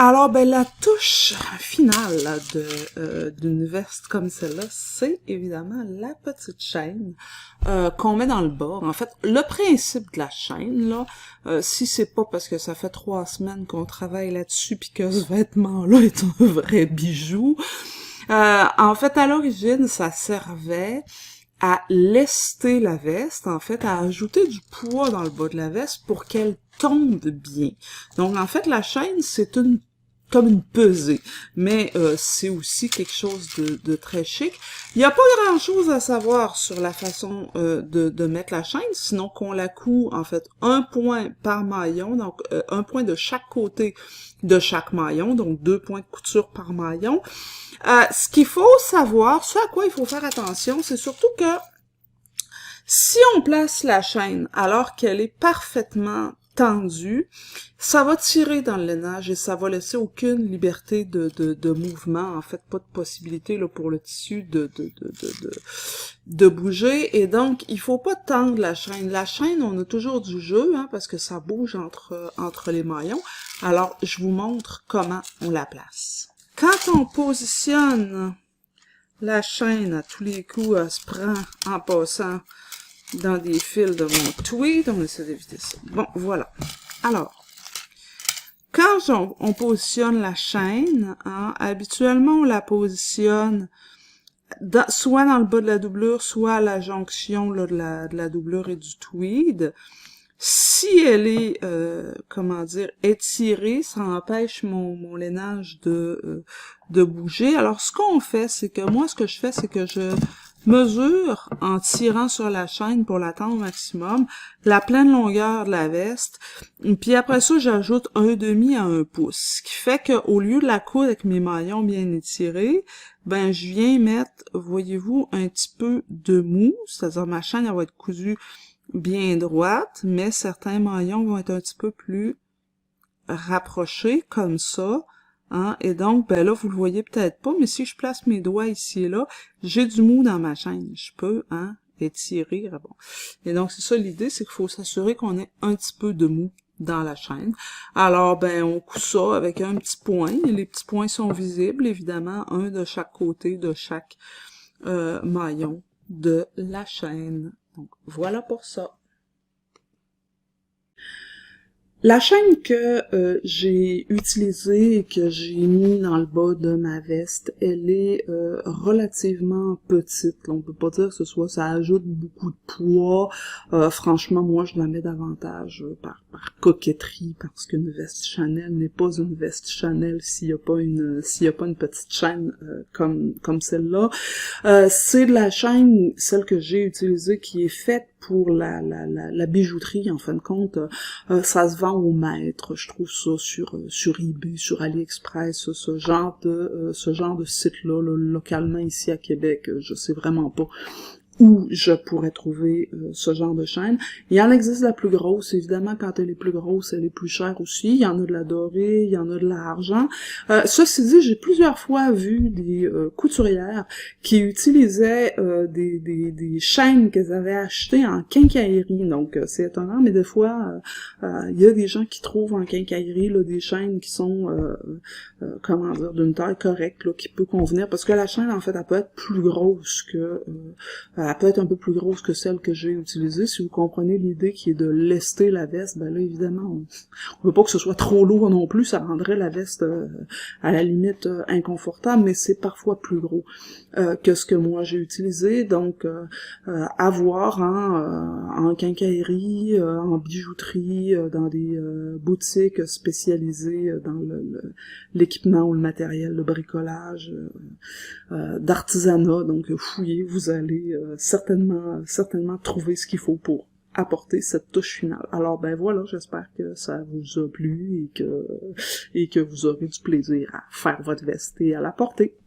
Alors, ben, la touche finale d'une veste comme celle-là, c'est évidemment la petite chaîne qu'on met dans le bas. En fait, le principe de la chaîne, là, si c'est pas parce que ça fait 3 semaines qu'on travaille là-dessus puis que ce vêtement-là est un vrai bijou, en fait, à l'origine, ça servait à lester la veste, en fait, à ajouter du poids dans le bas de la veste pour qu'elle tombe bien. Donc, en fait, la chaîne, c'est comme une pesée, mais c'est aussi quelque chose de très chic. Il n'y a pas grand-chose à savoir sur la façon de mettre la chaîne, sinon qu'on la coud, en fait, un point par maillon, donc un point de chaque côté de chaque maillon, donc 2 points de couture par maillon. Ce qu'il faut savoir, ce à quoi il faut faire attention, c'est surtout que si on place la chaîne alors qu'elle est parfaitement tendue, ça va tirer dans le lainage et ça va laisser aucune liberté de mouvement, en fait, pas de possibilité là, pour le tissu de bouger, et donc il faut pas tendre la chaîne. La chaîne, on a toujours du jeu, hein, parce que ça bouge entre les maillons. Alors, je vous montre comment on la place. Quand on positionne la chaîne à tous les coups, elle se prend en passant dans des fils de mon tweed. On essaie d'éviter ça. Bon, voilà. Alors, quand on positionne la chaîne, hein, habituellement, on la positionne soit dans le bas de la doublure, soit à la jonction là, de la doublure et du tweed. Si elle est, comment dire, étirée, ça empêche mon lainage de bouger. Alors, ce qu'on fait, c'est que moi, ce que je fais, c'est que je mesure, en tirant sur la chaîne pour la tendre au maximum, la pleine longueur de la veste, puis après ça, j'ajoute 1,5 à 1 pouce, ce qui fait que au lieu de la coudre avec mes maillons bien étirés, ben je viens mettre, voyez-vous, un petit peu de mou, c'est-à-dire ma chaîne, elle va être cousue bien droite, mais certains maillons vont être un petit peu plus rapprochés, comme ça, hein, et donc, ben là, vous le voyez peut-être pas, mais si je place mes doigts ici et là, j'ai du mou dans ma chaîne, je peux, hein, étirer, bon. Et donc, c'est ça l'idée, c'est qu'il faut s'assurer qu'on ait un petit peu de mou dans la chaîne. Alors, ben, on coud ça avec un petit point, et les petits points sont visibles, évidemment, un de chaque côté de chaque maillon de la chaîne. Donc, voilà pour ça. La chaîne que j'ai utilisée et que j'ai mis dans le bas de ma veste, elle est relativement petite. On peut pas dire que ce soit, ça ajoute beaucoup de poids. Franchement, moi, je la mets davantage par coquetterie, parce qu'une veste Chanel n'est pas une veste Chanel s'il y a pas une petite chaîne comme celle-là. C'est de la chaîne, celle que j'ai utilisée, qui est faite pour la bijouterie, en fin de compte. Ça se vend au mètre, je trouve ça sur eBay, sur AliExpress, ce genre de site-là, là, localement ici à Québec, je sais vraiment pas où je pourrais trouver ce genre de chaîne. Il en existe la plus grosse, évidemment, quand elle est plus grosse, elle est plus chère aussi. Il y en a de la dorée, il y en a de l'argent. Ceci dit, j'ai plusieurs fois vu des couturières qui utilisaient des chaînes qu'elles avaient achetées en quincaillerie. Donc, c'est étonnant, mais des fois, il y a des gens qui trouvent en quincaillerie là, des chaînes qui sont, comment dire, d'une taille correcte, là, qui peut convenir, parce que la chaîne, en fait, elle peut être plus grosse que... elle peut être un peu plus grosse que celle que j'ai utilisée. Si vous comprenez l'idée qui est de lester la veste, ben là, évidemment, on veut pas que ce soit trop lourd non plus, ça rendrait la veste, à la limite, inconfortable, mais c'est parfois plus gros que ce que moi j'ai utilisé. Donc, à voir, hein, en quincaillerie, en bijouterie, dans des boutiques spécialisées dans l'équipement ou le matériel, le bricolage, d'artisanat. Donc, fouillez, vous allez certainement trouver ce qu'il faut pour apporter cette touche finale. Alors, ben voilà, j'espère que ça vous a plu et que vous aurez du plaisir à faire votre veste et à la porter.